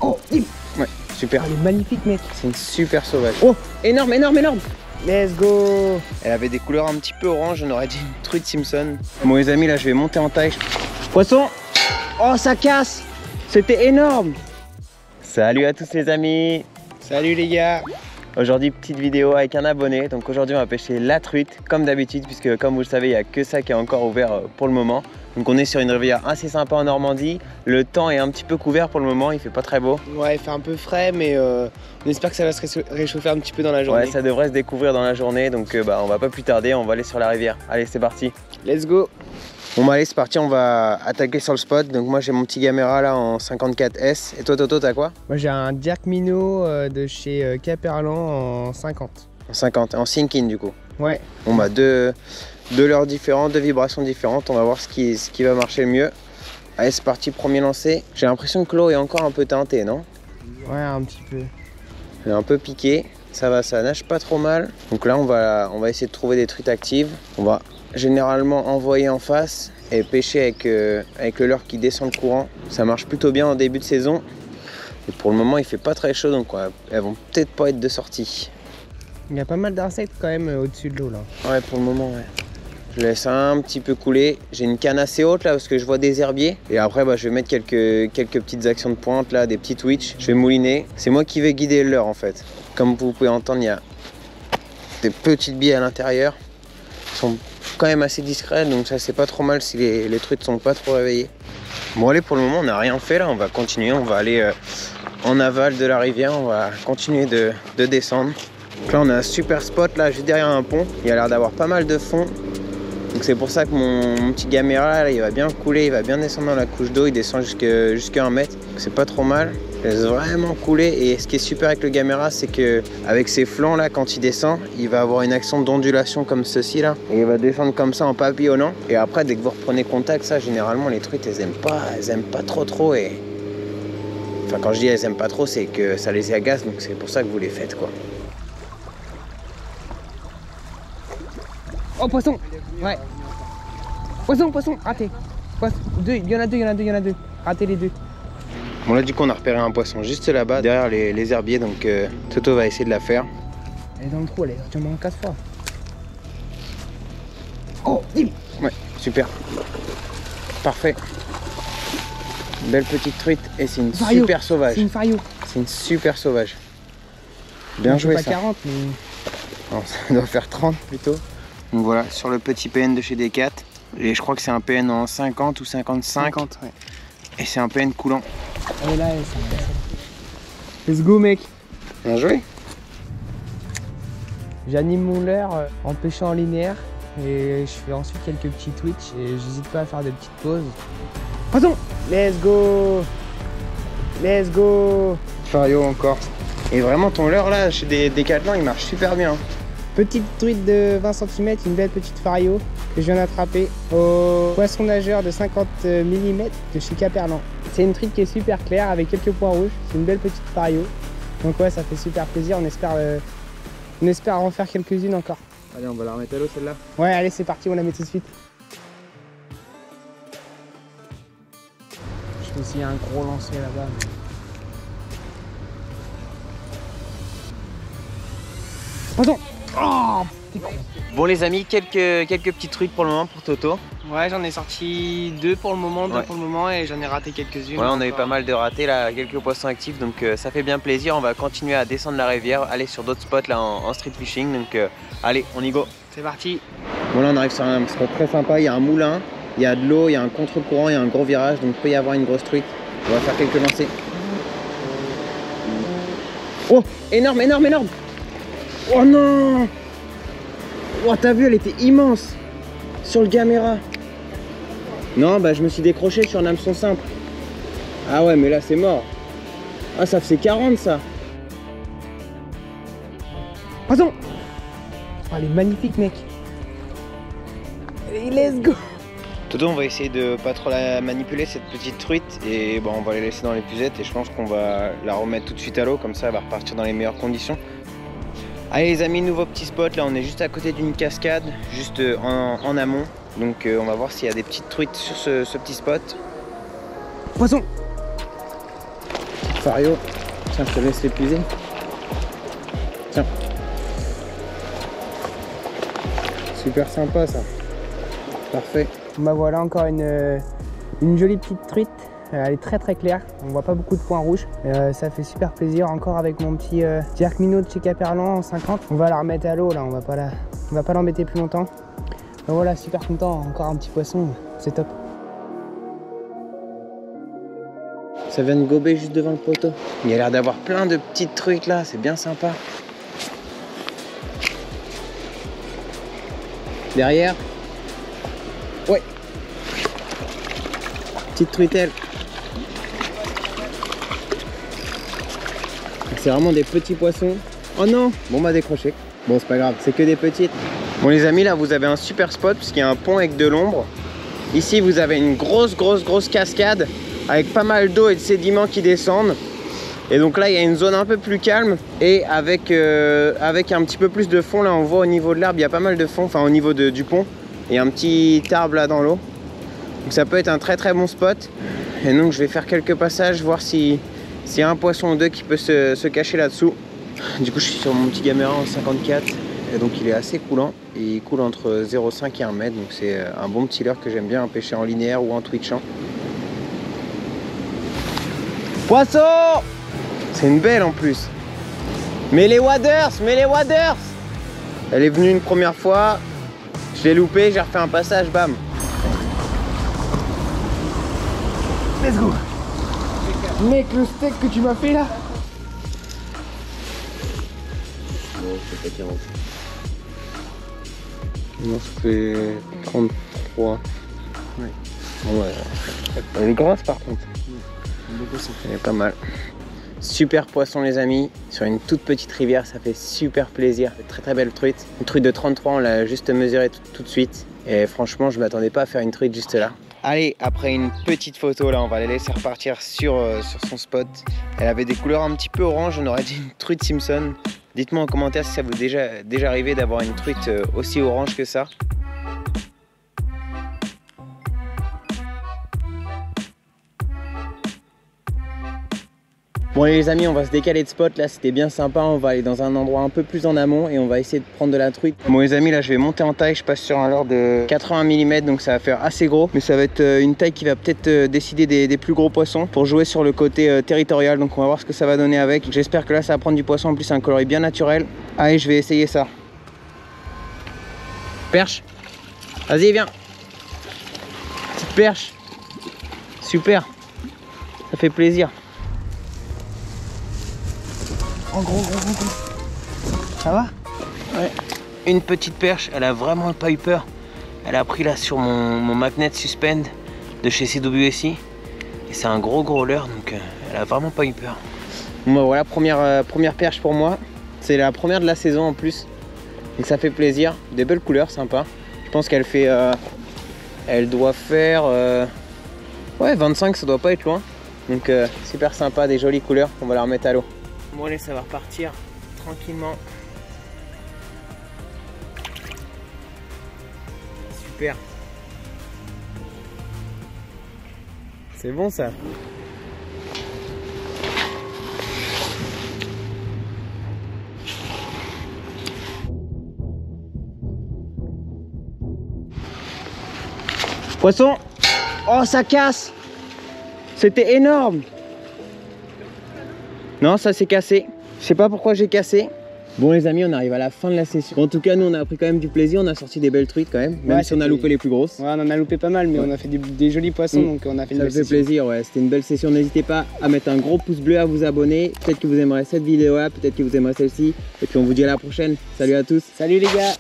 Oh, Ouais, super. elle est magnifique, mec. C'est une super sauvage. Oh, énorme, énorme, énorme. Let's go. Elle avait des couleurs un petit peu orange, on aurait dit une truite Simpson. Bon les amis, là je vais monter en taille. Poisson. Oh, ça casse. C'était énorme. Salut à tous les amis. Salut les gars. Aujourd'hui petite vidéo avec un abonné. Donc aujourd'hui on va pêcher la truite comme d'habitude, puisque comme vous le savez il n'y a que ça qui est encore ouvert pour le moment. Donc on est sur une rivière assez sympa en Normandie. Le temps est un petit peu couvert pour le moment, il fait pas très beau. Ouais, il fait un peu frais, mais on espère que ça va se réchauffer un petit peu dans la journée. Ouais, ça devrait se découvrir dans la journée, donc on va pas plus tarder, on va aller sur la rivière. Allez, c'est parti. Let's go. Bon bah allez, c'est parti, on va attaquer sur le spot. Donc moi j'ai mon petit Gamera là en 54S. Et toi Toto, t'as quoi? Moi j'ai un Dirk Minnow de chez Caperlan en 50. En 50, en sinking du coup. Ouais. Bon bah deux leurres différents, deux vibrations différentes, on va voir ce qui va marcher le mieux. Allez, c'est parti, premier lancé. J'ai l'impression que l'eau est encore un peu teintée, non? Ouais, un petit peu. Elle est un peu piquée, ça va, ça nage pas trop mal. Donc là on va essayer de trouver des truites actives. On va généralement envoyer en face et pêcher avec le leurre qui descend le courant. Ça marche plutôt bien en début de saison. Et pour le moment il fait pas très chaud, donc elles vont peut-être pas être de sortie. Il y a pas mal d'insectes quand même au-dessus de l'eau là. Ouais, pour le moment ouais. Je laisse un petit peu couler. J'ai une canne assez haute là parce que je vois des herbiers. Et après je vais mettre quelques petites actions de pointe là, des petits twitch. Je vais mouliner. C'est moi qui vais guider le leurre en fait. Comme vous pouvez entendre, il y a des petites billes à l'intérieur. Elles sont quand même assez discrètes, donc ça c'est pas trop mal si les truites sont pas trop réveillées. Bon allez, pour le moment on n'a rien fait là. On va continuer, on va aller en aval de la rivière. On va continuer de descendre. Donc là on a un super spot là juste derrière un pont. Il y a l'air d'avoir pas mal de fond. Donc c'est pour ça que mon petit Gamera là, il va bien couler, il va bien descendre dans la couche d'eau, il descend jusqu'à 1 mètre. C'est pas trop mal. Il laisse vraiment couler, et ce qui est super avec le Gamera, c'est que avec ses flancs là, quand il descend, il va avoir une action d'ondulation comme ceci là, et il va descendre comme ça en papillonnant. Et après dès que vous reprenez contact, ça généralement les truites elles aiment pas trop, et enfin quand je dis elles aiment pas trop, c'est que ça les agace, donc c'est pour ça que vous les faites quoi. Oh, poisson. Ouais. Poisson, raté. Deux, il y en a deux. Raté les deux. Bon là du coup on a repéré un poisson juste là-bas, derrière les herbiers, donc Toto va essayer de la faire. Elle est dans le trou, elle est actuellement 4 fois. Oh, ouais, super. Parfait. Belle petite truite, et c'est une super sauvage. C'est une fario. C'est une super sauvage. Bien joué ça. Pas 40 mais... Non, ça doit faire 30 plutôt. Donc voilà, sur le petit PN de chez Decat. Et je crois que c'est un PN en 50 ou 55. 50, ouais. Et c'est un PN coulant. Elle est là, let's go mec. Bien joué. J'anime mon leurre en pêchant en linéaire. Et je fais ensuite quelques petits twitch. Et j'hésite pas à faire des petites pauses. Poisson. Let's go. Let's go. Fario encore. Et vraiment ton leurre là, chez Decathlon, il marche super bien. Petite truite de 20 cm, une belle petite fario que je viens d'attraper au poisson nageur de 50 mm de chez Caperlan. C'est une truite qui est super claire avec quelques points rouges. C'est une belle petite fario. Donc ouais, ça fait super plaisir. On espère en faire quelques-unes encore. Allez, on va la remettre à l'eau celle-là. Ouais, allez, c'est parti, on la met tout de suite. Je sais s'il y a un gros lancer là-bas. Poisson. Oh, bon les amis, quelques petites truites pour le moment pour Toto. Ouais, j'en ai sorti deux pour le moment, et j'en ai raté quelques-unes. Ouais, on a eu pas mal de ratés là, quelques poissons actifs, donc ça fait bien plaisir. On va continuer à descendre la rivière, aller sur d'autres spots là en street fishing, donc allez, on y go. C'est parti. Bon là on arrive sur un spot très sympa, il y a un moulin, il y a de l'eau, il y a un contre-courant, il y a un gros virage, donc il peut y avoir une grosse truite. On va faire quelques lancers. Oh, énorme. Oh non! Oh, t'as vu, elle était immense sur le Gamera. Non, bah je me suis décroché sur un hameçon simple. Ah ouais, mais là c'est mort. Ah, ça faisait 40 ça. Poisson! Oh, elle est magnifique, mec. Allez, let's go! Toto, on va essayer de pas trop la manipuler cette petite truite, et bon, on va la laisser dans l'épuisette, et je pense qu'on va la remettre tout de suite à l'eau, comme ça elle va repartir dans les meilleures conditions. Allez les amis, nouveau petit spot, là on est juste à côté d'une cascade, juste en amont. Donc on va voir s'il y a des petites truites sur ce petit spot. Poisson. Fario, tiens, je te laisse l'épuiser. Tiens. Super sympa ça. Parfait. Bah voilà encore une jolie petite truite. Elle est très très claire, on voit pas beaucoup de points rouges. Ça fait super plaisir, encore avec mon petit Jerk Minnow de chez Caperlan en 50. On va la remettre à l'eau là, on va pas l'embêter plus longtemps. Donc voilà, super content, encore un petit poisson, c'est top. Ça vient de gober juste devant le poteau. Il y a l'air d'avoir plein de petites truites là, c'est bien sympa. Derrière. Ouais. Petite truitelle. C'est vraiment des petits poissons. Oh non! Bon bah décroché. Bon c'est pas grave, c'est que des petites. Bon les amis, là vous avez un super spot puisqu'il y a un pont avec de l'ombre. Ici vous avez une grosse cascade avec pas mal d'eau et de sédiments qui descendent. Et donc là il y a une zone un peu plus calme et avec un petit peu plus de fond. Là on voit au niveau de l'herbe il y a pas mal de fond, enfin au niveau du pont. Il y a un petit arbre là dans l'eau. Donc ça peut être un très très bon spot. Et donc je vais faire quelques passages, voir s'il y a un poisson ou deux qui peut se cacher là-dessous. Du coup je suis sur mon petit Gamera en 54 et donc il est assez coulant. Et il coule entre 0,5 et 1 mètre, donc c'est un bon petit leurre que j'aime bien pêcher en linéaire ou en twitchant. Poisson! C'est une belle en plus. Mais les waders! Elle est venue une première fois, je l'ai loupé, j'ai refait un passage, bam! Let's go! Mec, le steak que tu m'as fait là! Non, c'est pas 40. Non, ça fait 33. Ouais. Bon, ouais. Elle est grosse par contre. Elle est pas mal. Super poisson les amis, sur une toute petite rivière, ça fait super plaisir. Très très belle truite. Une truite de 33, on l'a juste mesurée tout de suite. Et franchement, je m'attendais pas à faire une truite juste là. Allez, après une petite photo là, on va la laisser repartir sur son spot. Elle avait des couleurs un petit peu orange, on aurait dit une truite Simpson. Dites-moi en commentaire si ça vous est déjà arrivé d'avoir une truite aussi orange que ça. Bon allez les amis, on va se décaler de spot là, c'était bien sympa, on va aller dans un endroit un peu plus en amont et on va essayer de prendre de la truite. Bon les amis, là je vais monter en taille, je passe sur un leurre de 80 mm, donc ça va faire assez gros, mais ça va être une taille qui va peut-être décider des plus gros poissons pour jouer sur le côté territorial, donc on va voir ce que ça va donner avec. J'espère que là ça va prendre du poisson, en plus c'est un coloris bien naturel. Allez, je vais essayer ça. Perche, vas-y viens. Petite perche, super, ça fait plaisir. Oh gros. Ça va? Ouais. Une petite perche, elle a vraiment pas eu peur. Elle a pris là sur mon magnet suspend de chez CWSI. Et c'est un gros leurre, donc elle a vraiment pas eu peur. Bon bah voilà, première perche pour moi. C'est la première de la saison en plus. Donc ça fait plaisir. Des belles couleurs, sympa. Je pense qu'elle fait... elle doit faire... ouais, 25, ça doit pas être loin. Donc super sympa, des jolies couleurs. On va la remettre à l'eau. Bon allez, ça va repartir tranquillement. Super. C'est bon ça. Poisson. Oh, ça casse. C'était énorme. Non, ça s'est cassé. Je sais pas pourquoi j'ai cassé. Bon les amis, on arrive à la fin de la session. En tout cas, nous on a pris quand même du plaisir. On a sorti des belles truites quand même. Même si on a loupé les plus grosses. Ouais, on en a loupé pas mal, mais on a fait des jolis poissons. Donc on a fait une belle session. Ça fait plaisir, ouais. C'était une belle session. N'hésitez pas à mettre un gros pouce bleu, à vous abonner. Peut-être que vous aimerez cette vidéo là, peut-être que vous aimerez celle-ci. Et puis on vous dit à la prochaine. Salut à tous. Salut les gars.